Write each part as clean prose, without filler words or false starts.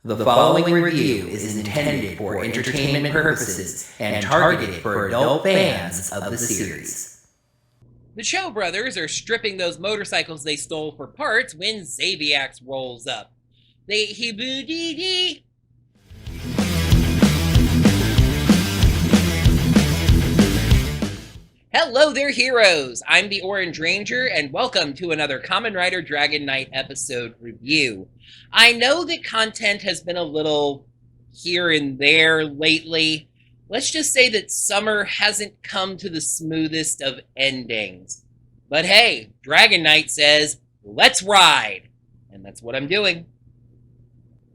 The following review is intended for entertainment purposes and targeted for adult fans of the series. The Cho brothers are stripping those motorcycles they stole for parts when Xaviax rolls up. They hiboo-dee-dee. Hello there, heroes! I'm the Orange Ranger, and welcome to another Kamen Rider Dragon Knight episode review. I know that content has been a little here and there lately. Let's just say that summer hasn't come to the smoothest of endings. But hey, Dragon Knight says, let's ride! And that's what I'm doing.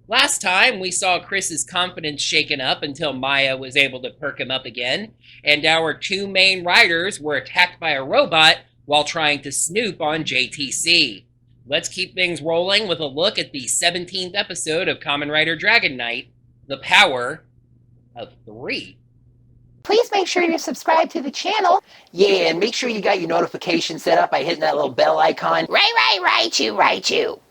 Last time, we saw Chris's confidence shaken up until Maya was able to perk him up again, and our two main riders were attacked by a robot while trying to snoop on JTC. Let's keep things rolling with a look at the 17th episode of Kamen Rider Dragon Knight, The Power of 3. Please make sure you're subscribed to the channel. Yeah, and make sure you got your notifications set up by hitting that little bell icon. Right you.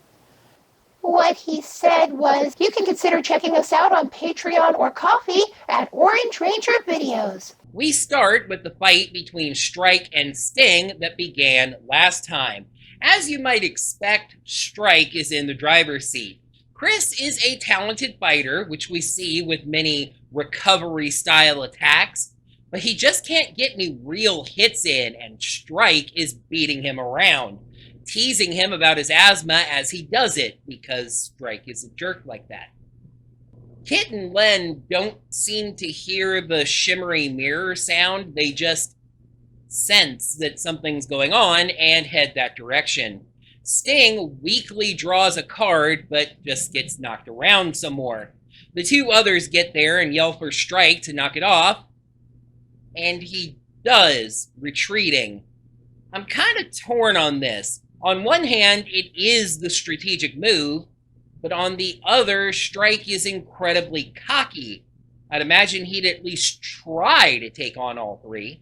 What he said was, you can consider checking us out on Patreon or Ko-fi at Orange Ranger Videos. We start with the fight between Strike and Sting that began last time. As you might expect, Strike is in the driver's seat. Chris is a talented fighter, which we see with many recovery-style attacks, but he just can't get any real hits in, and Strike is beating him around, teasing him about his asthma as he does it, because Strike is a jerk like that. Kit and Len don't seem to hear the shimmery mirror sound, they just sense that something's going on and head that direction. Sting weakly draws a card, but just gets knocked around some more. The two others get there and yell for Strike to knock it off, and he does, retreating. I'm kind of torn on this. On one hand, it is the strategic move, but on the other, Strike is incredibly cocky. I'd imagine he'd at least try to take on all three.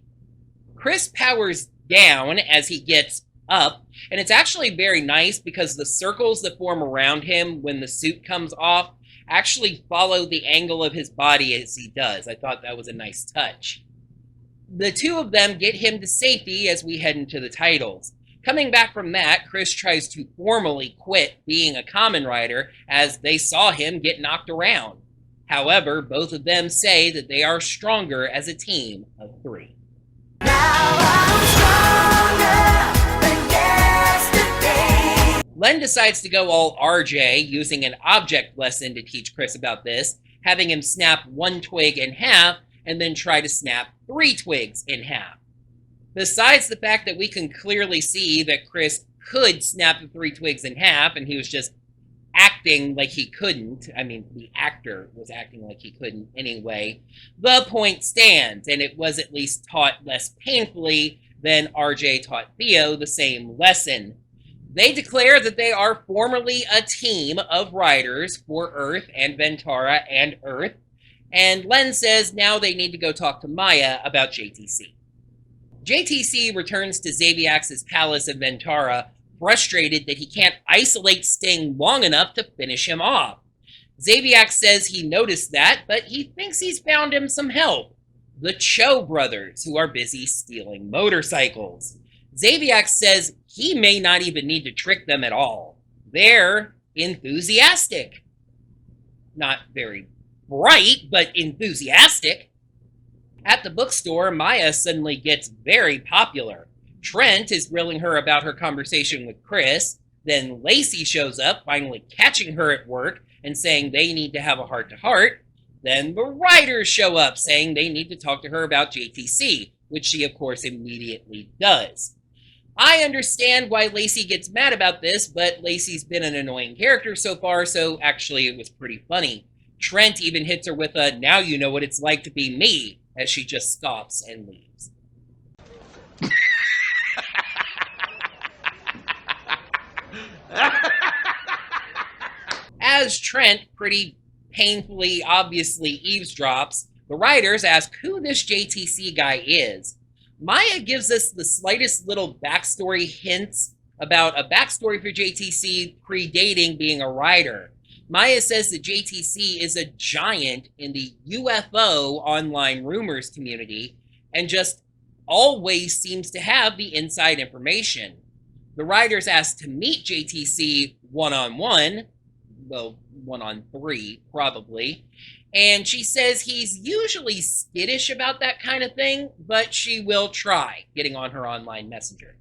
Chris powers down as he gets up, and it's actually very nice because the circles that form around him when the suit comes off actually follow the angle of his body as he does. I thought that was a nice touch. The two of them get him to safety as we head into the titles. Coming back from that, Chris tries to formally quit being a Kamen Rider as they saw him get knocked around. However, both of them say that they are stronger as a team of 3. Len decides to go all RJ, using an object lesson to teach Chris about this, having him snap one twig in half and then try to snap 3 twigs in half. Besides the fact that we can clearly see that Chris could snap the 3 twigs in half and he was just acting like he couldn't, I mean, the actor was acting like he couldn't anyway, the point stands, and it was at least taught less painfully than RJ taught Theo the same lesson. They declare that they are formally a team of riders for Earth and Ventara and Earth, and Len says now they need to go talk to Maya about JTC. JTC returns to Xaviax's palace in Ventara, frustrated that he can't isolate Sting long enough to finish him off. Xaviax says he noticed that, but he thinks he's found him some help. The Cho brothers, who are busy stealing motorcycles. Xaviax says he may not even need to trick them at all. They're enthusiastic. Not very bright, but enthusiastic. At the bookstore, Maya suddenly gets very popular. Trent is grilling her about her conversation with Chris. Then Lacey shows up, finally catching her at work and saying they need to have a heart-to-heart. Then the writers show up, saying they need to talk to her about JTC, which she, of course, immediately does. I understand why Lacey gets mad about this, but Lacey's been an annoying character so far, so actually it was pretty funny. Trent even hits her with a, now you know what it's like to be me, as she just scoffs and leaves. As Trent pretty painfully, obviously eavesdrops, the writers ask who this JTC guy is. Maya gives us the slightest little backstory hints about a backstory for JTC predating being a rider. Maya says that JTC is a giant in the UFO online rumors community and just always seems to have the inside information. The writers asked to meet JTC one-on-one, well, 1-on-3 probably, and she says he's usually skittish about that kind of thing, but she will try getting on her online messenger.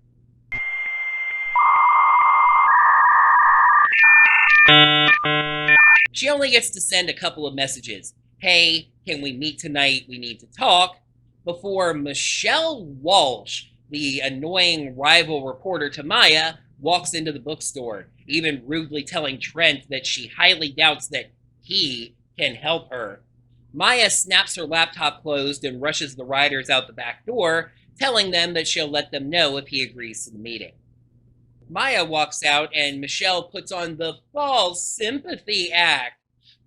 She only gets to send a couple of messages. Hey, can we meet tonight? We need to talk. Before Michelle Walsh, the annoying rival reporter to Maya, walks into the bookstore, even rudely telling Trent that she highly doubts that he can help her. Maya snaps her laptop closed and rushes the writers out the back door, telling them that she'll let them know if he agrees to the meeting. Maya walks out and Michelle puts on the false sympathy act,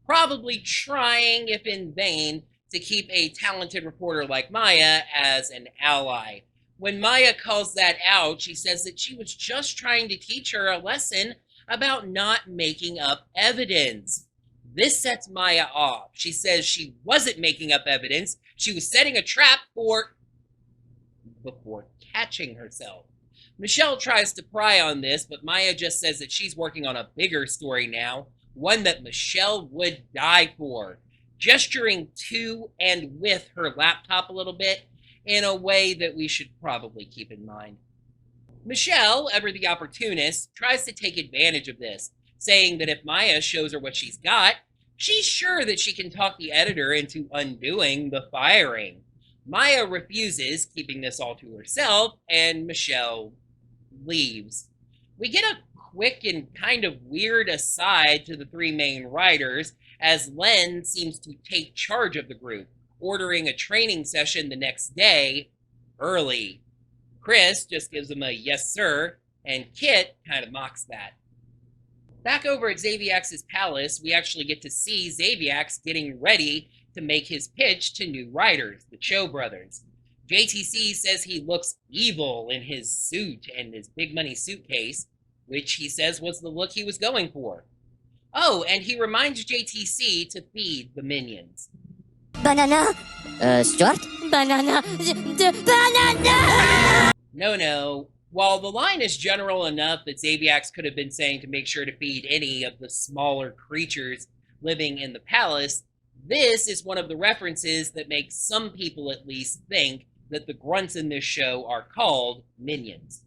probably trying, if in vain, to keep a talented reporter like Maya as an ally. When Maya calls that out, she says that she was just trying to teach her a lesson about not making up evidence. This sets Maya off. She says she wasn't making up evidence. She was setting a trap before catching herself. Michelle tries to pry on this, but Maya just says that she's working on a bigger story now, one that Michelle would die for, gesturing to and with her laptop a little bit in a way that we should probably keep in mind. Michelle, ever the opportunist, tries to take advantage of this, saying that if Maya shows her what she's got, she's sure that she can talk the editor into undoing the firing. Maya refuses, keeping this all to herself, and Michelle leaves. We get a quick and kind of weird aside to the three main writers as Len seems to take charge of the group, ordering a training session the next day early. Chris just gives him a yes sir, and Kit kind of mocks that. Back over at Xaviax's palace, we actually get to see Xaviax getting ready to make his pitch to new writers, the Cho brothers. JTC says he looks evil in his suit and his big money suitcase, which he says was the look he was going for. Oh, and he reminds JTC to feed the minions. Banana. Stuart? Banana. Banana! No. While the line is general enough that Xaviax could have been saying to make sure to feed any of the smaller creatures living in the palace, this is one of the references that makes some people at least think that the grunts in this show are called minions.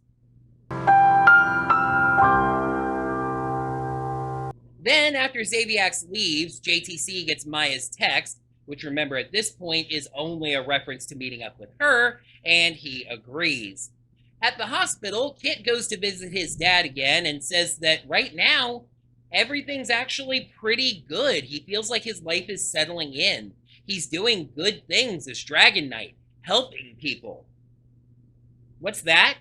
Then, after Xaviax leaves, JTC gets Maya's text, which remember at this point is only a reference to meeting up with her, and he agrees. At the hospital, Kit goes to visit his dad again and says that right now, everything's actually pretty good. He feels like his life is settling in. He's doing good things as Dragon Knight, helping people. What's that?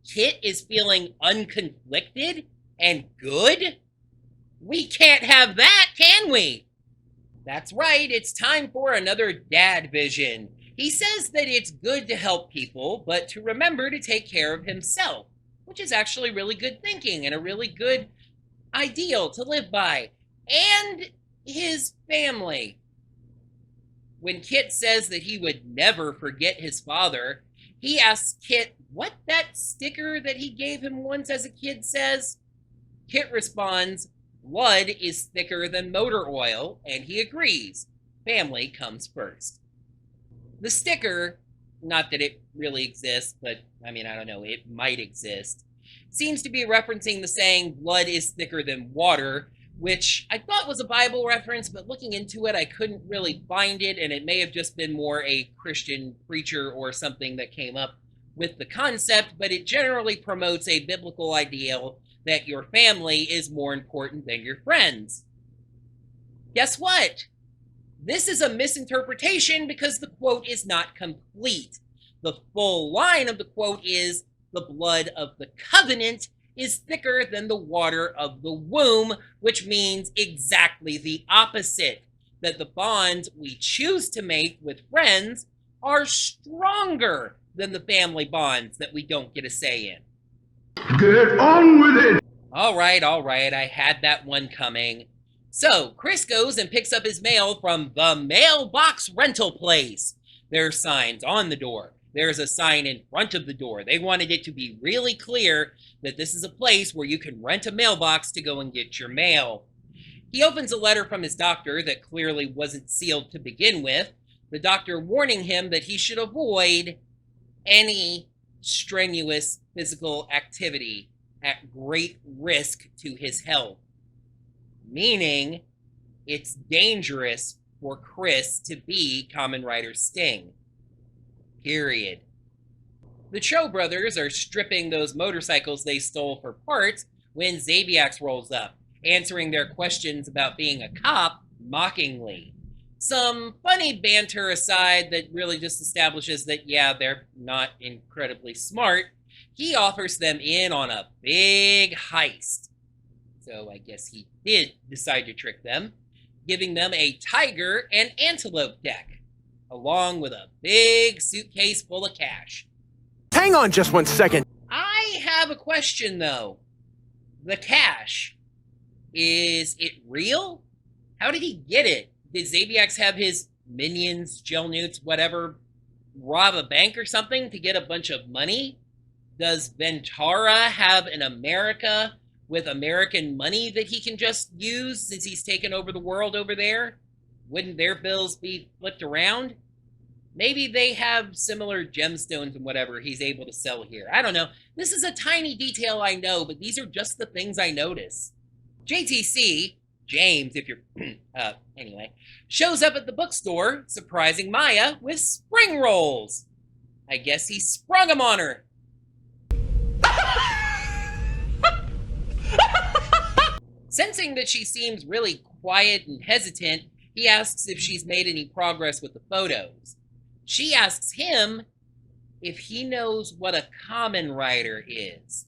Kit is feeling unconflicted and good? We can't have that, can we? That's right, it's time for another dad vision. He says that it's good to help people, but to remember to take care of himself, which is actually really good thinking and a really good ideal to live by, and his family. When Kit says that he would never forget his father, he asks Kit what that sticker that he gave him once as a kid says. Kit responds, blood is thicker than motor oil, and he agrees. Family comes first. The sticker, not that it really exists, but I don't know, it might exist, seems to be referencing the saying, blood is thicker than water, which I thought was a Bible reference, but looking into it, I couldn't really find it, and it may have just been more a Christian preacher or something that came up with the concept, but it generally promotes a biblical ideal that your family is more important than your friends. Guess what? This is a misinterpretation because the quote is not complete. The full line of the quote is, the blood of the covenant is thicker than the water of the womb, which means exactly the opposite, that the bonds we choose to make with friends are stronger than the family bonds that we don't get a say in. Get on with it! All right, I had that one coming. So Chris goes and picks up his mail from the mailbox rental place. There's signs on the door. There's a sign in front of the door. They wanted it to be really clear that this is a place where you can rent a mailbox to go and get your mail. He opens a letter from his doctor that clearly wasn't sealed to begin with. The doctor warning him that he should avoid any strenuous physical activity at great risk to his health. Meaning, it's dangerous for Chris to be Kamen Rider Sting. Period. The Cho brothers are stripping those motorcycles they stole for parts when Xaviax rolls up, answering their questions about being a cop mockingly. Some funny banter aside that really just establishes that, yeah, they're not incredibly smart. He offers them in on a big heist. So I guess he did decide to trick them, giving them a tiger and antelope deck, along with a big suitcase full of cash. Hang on just 1 second. I have a question, though. The cash, is it real? How did he get it? Did Xaviax have his minions, gel newts, whatever, rob a bank or something to get a bunch of money? Does Ventara have an America with American money that he can just use since he's taken over the world over there? Wouldn't their bills be flipped around? Maybe they have similar gemstones and whatever he's able to sell here. I don't know. This is a tiny detail I know, but these are just the things I notice. JTC, James, if you're, anyway, shows up at the bookstore, surprising Maya with spring rolls. I guess he sprung them on her. Sensing that she seems really quiet and hesitant, he asks if she's made any progress with the photos. She asks him if he knows what a Kamen Rider is.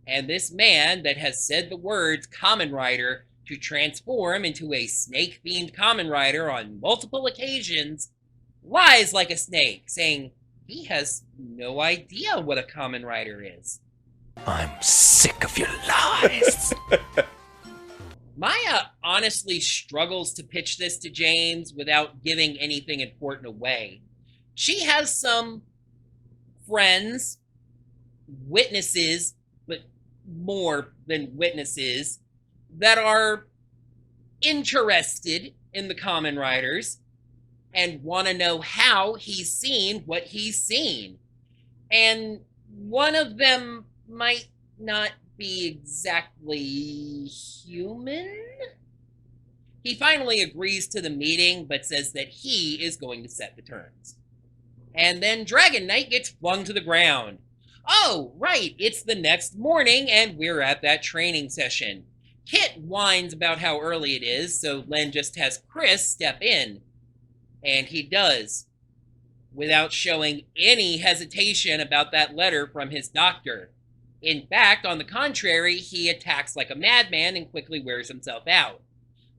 And this man that has said the words Kamen Rider to transform into a snake-themed Kamen Rider on multiple occasions lies like a snake, saying he has no idea what a Kamen Rider is. I'm sick of your lies. Maya honestly struggles to pitch this to James without giving anything important away. She has some friends, witnesses, but more than witnesses, that are interested in the Kamen Riders and want to know how he's seen what he's seen. And one of them might not be exactly human. He finally agrees to the meeting, but says that he is going to set the terms. And then Dragon Knight gets flung to the ground. Oh, right, it's the next morning, and we're at that training session. Kit whines about how early it is, so Len just has Chris step in. And he does, without showing any hesitation about that letter from his doctor. In fact, on the contrary, he attacks like a madman and quickly wears himself out.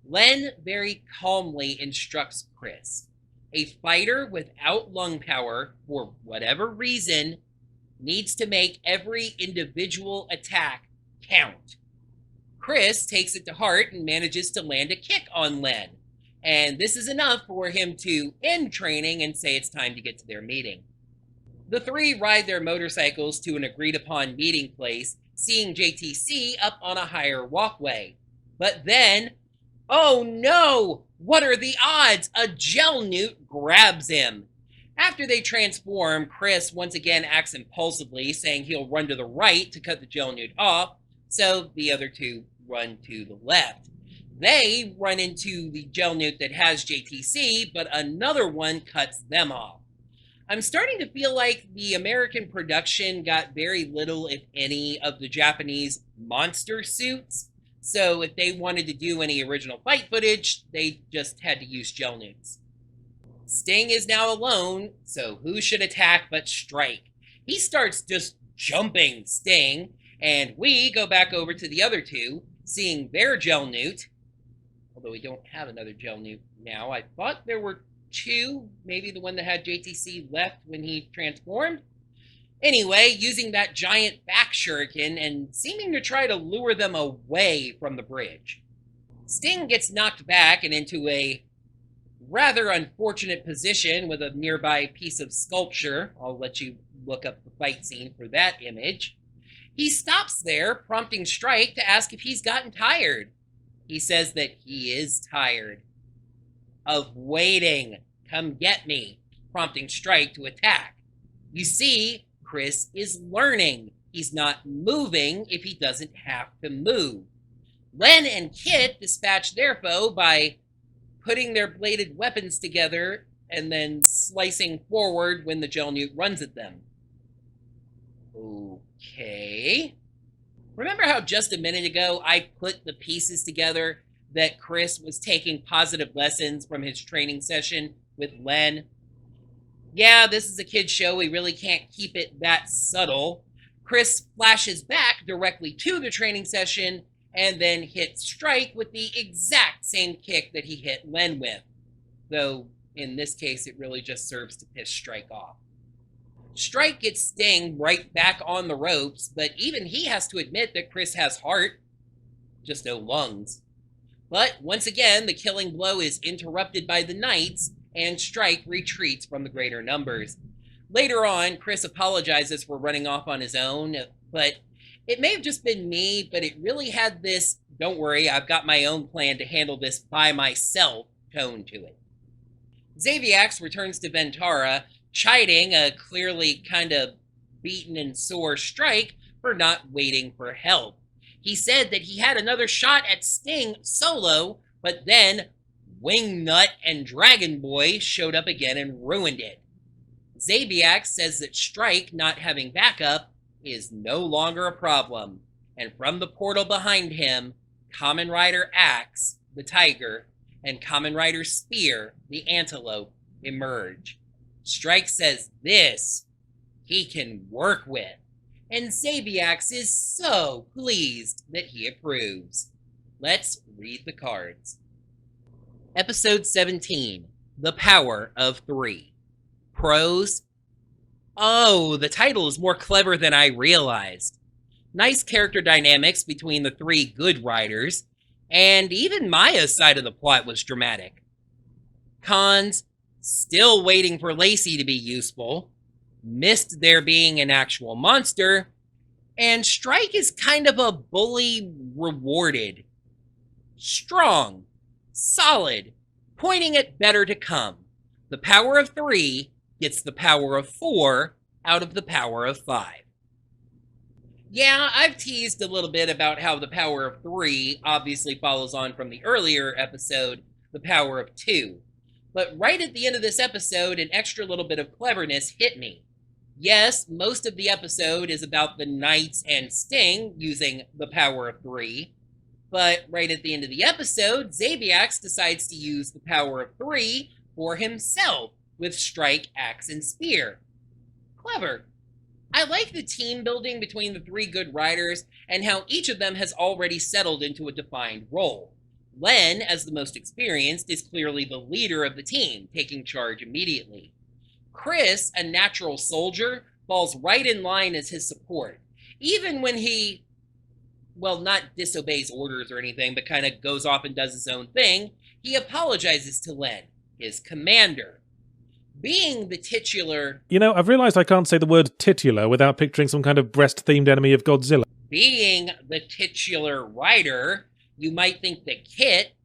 Len very calmly instructs Chris. A fighter without lung power, for whatever reason, needs to make every individual attack count. Chris takes it to heart and manages to land a kick on Len. And this is enough for him to end training and say it's time to get to their meeting. The three ride their motorcycles to an agreed-upon meeting place, seeing JTC up on a higher walkway. But then, oh no! What are the odds? A gel newt grabs him. After they transform, Chris once again acts impulsively, saying he'll run to the right to cut the gel newt off, so the other two run to the left. They run into the gel newt that has JTC, but another one cuts them off. I'm starting to feel like the American production got very little, if any, of the Japanese monster suits. So if they wanted to do any original fight footage, they just had to use gel newts. Sting is now alone, so who should attack but Strike? He starts just jumping Sting, and we go back over to the other two, seeing their gel newt. Although we don't have another gel newt now. I thought there were two, maybe the one that had JTC left when he transformed. Anyway, using that giant back shuriken and seeming to try to lure them away from the bridge. Sting gets knocked back and into a rather unfortunate position with a nearby piece of sculpture. I'll let you look up the fight scene for that image. He stops there, prompting Strike to ask if he's gotten tired. He says that he is tired of waiting. Come get me, prompting Strike to attack. You see, Chris is learning. He's not moving if he doesn't have to move. Len and Kit dispatch their foe by putting their bladed weapons together and then slicing forward when the gel newt runs at them. Okay. Remember how just a minute ago I put the pieces together that Chris was taking positive lessons from his training session with Len? Yeah, this is a kid's show. We really can't keep it that subtle. Chris flashes back directly to the training session and then hits Strike with the exact same kick that he hit Len with. Though, in this case, it really just serves to piss Strike off. Strike gets Sting right back on the ropes, but even he has to admit that Chris has heart, just no lungs. But once again, the killing blow is interrupted by the Knights, and Strike retreats from the greater numbers. Later on, Chris apologizes for running off on his own, but it may have just been me, but it really had this, don't worry, I've got my own plan to handle this by myself tone to it. Xaviax returns to Ventara, chiding a clearly kind of beaten and sore Strike for not waiting for help. He said that he had another shot at Sting solo, but then Wingnut and Dragon Boy showed up again and ruined it. Xaviax says that Strike not having backup is no longer a problem, and from the portal behind him, Kamen Rider Axe, the tiger, and Kamen Rider Spear, the antelope, emerge. Strike says this he can work with, and Xaviax is so pleased that he approves. Let's read the cards. Episode 17, The Power of Three. Pros: oh, the title is more clever than I realized. Nice character dynamics between the three good riders, and even Maya's side of the plot was dramatic. Cons: still waiting for Lacey to be useful, missed there being an actual monster, and Strike is kind of a bully rewarded. Strong, solid, pointing at better to come. The power of 3 gets the power of 4 out of the power of 5. Yeah, I've teased a little bit about how the power of 3 obviously follows on from the earlier episode, the power of 2. But right at the end of this episode, an extra little bit of cleverness hit me. Yes, most of the episode is about the Knights and Sting using the power of 3, but right at the end of the episode, Xaviax decides to use the power of 3 for himself with Strike, Axe, and Spear. Clever. I like the team building between the three good riders and how each of them has already settled into a defined role. Len, as the most experienced, is clearly the leader of the team, taking charge immediately. Chris, a natural soldier, falls right in line as his support. Even when he, well, not disobeys orders or anything, but kind of goes off and does his own thing, he apologizes to Len, his commander. Being the titular... You know, I've realised I can't say the word titular without picturing some kind of breast-themed enemy of Godzilla. Being the titular rider, you might think that Kit,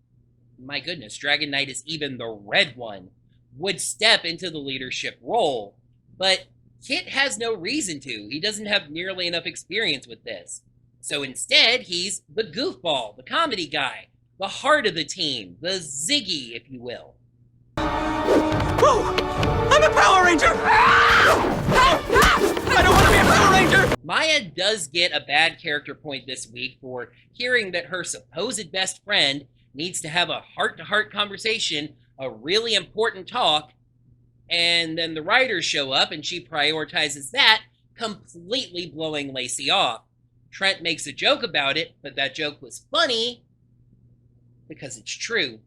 my goodness, Dragon Knight is even the red one, would step into the leadership role. But Kit has no reason to. He doesn't have nearly enough experience with this. So instead, he's the goofball, the comedy guy, the heart of the team, the Ziggy, if you will. Whoa! I'm a Power Ranger! I don't want to be a Power Ranger! Maya does get a bad character point this week for hearing that her supposed best friend needs to have a heart-to-heart conversation, a really important talk, and then the writers show up and she prioritizes that, completely blowing Lacey off. Trent makes a joke about it, but that joke was funny because it's true.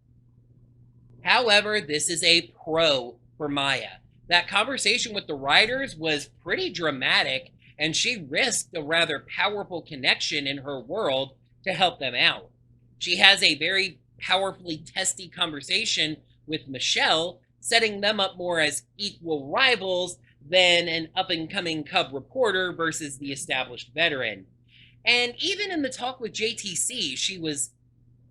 However, this is a pro for Maya. That conversation with the writers was pretty dramatic, and she risked a rather powerful connection in her world to help them out. She has a very powerfully testy conversation with Michelle, setting them up more as equal rivals than an up-and-coming Cub reporter versus the established veteran. And even in the talk with JTC, she was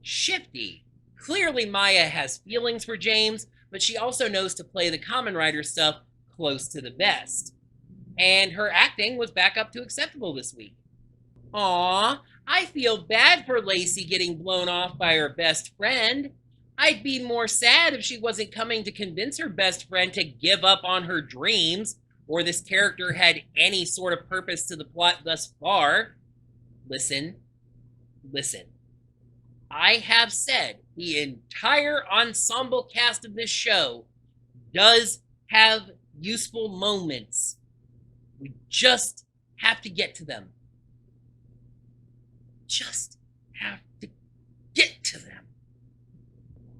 shifty. Clearly Maya has feelings for James, but she also knows to play the Kamen Rider stuff close to the vest. And her acting was back up to acceptable this week. Aww, I feel bad for Lacey getting blown off by her best friend. I'd be more sad if she wasn't coming to convince her best friend to give up on her dreams, or this character had any sort of purpose to the plot thus far. Listen. I have said the entire ensemble cast of this show does have useful moments. We just have to get to them. Just have to get to them.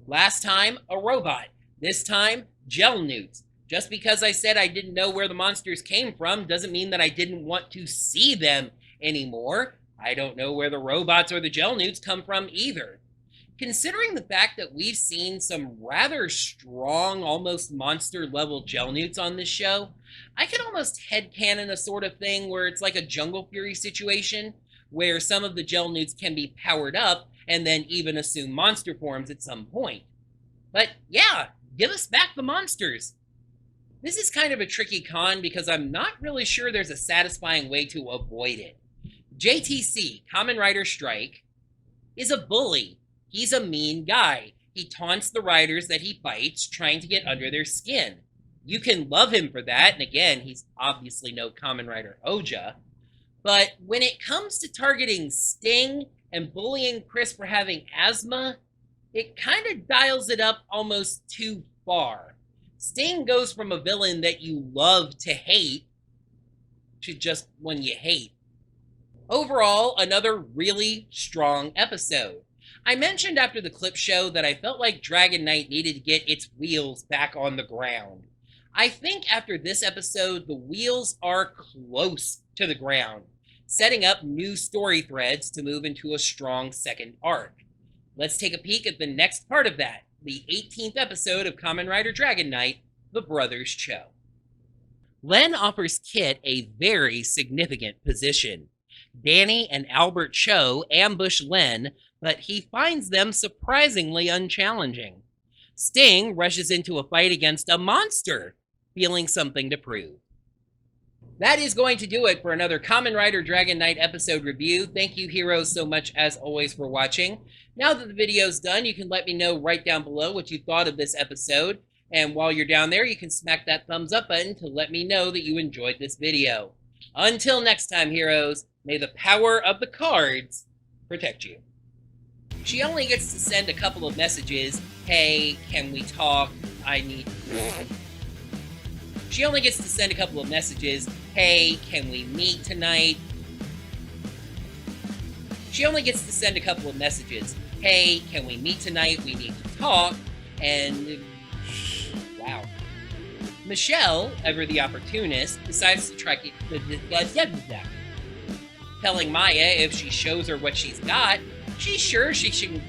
Last time, a robot. This time, gel newts. Just because I said I didn't know where the monsters came from doesn't mean that I didn't want to see them anymore. I don't know where the robots or the gel newts come from either. Considering the fact that we've seen some rather strong, almost monster-level gel newts on this show, I could almost headcanon a sort of thing where it's like a Jungle Fury situation, where some of the gel newts can be powered up and then even assume monster forms at some point. But yeah, give us back the monsters. This is kind of a tricky con because I'm not really sure there's a satisfying way to avoid it. JTC, Kamen Rider Strike, is a bully. He's a mean guy. He taunts the riders that he fights, trying to get under their skin. You can love him for that, and again, he's obviously no Kamen Rider Oja. But when it comes to targeting Sting and bullying Chris for having asthma, it kind of dials it up almost too far. Sting goes from a villain that you love to hate to just one you hate. Overall, another really strong episode. I mentioned after the clip show that I felt like Dragon Knight needed to get its wheels back on the ground. I think after this episode, the wheels are close to the ground, setting up new story threads to move into a strong second arc. Let's take a peek at the next part of that, the 18th episode of Kamen Rider Dragon Knight, The Brothers Cho. Len offers Kit a very significant position. Danny and Albert Cho ambush Len, but he finds them surprisingly unchallenging. Sting rushes into a fight against a monster, feeling something to prove. That is going to do it for another Kamen Rider Dragon Knight episode review. Thank you, heroes, so much as always for watching. Now that the video's done, you can let me know right down below what you thought of this episode. And while you're down there, you can smack that thumbs up button to let me know that you enjoyed this video. Until next time, heroes, may the power of the cards protect you. She only gets to send a couple of messages. Hey, can we talk? I need... She only gets to send a couple of messages. Hey, can we meet tonight? She only gets to send a couple of messages. Hey, can we meet tonight? We need to talk. And... wow. Michelle, ever the opportunist, decides to try telling Maya if she shows her what she's got, she's sure she should...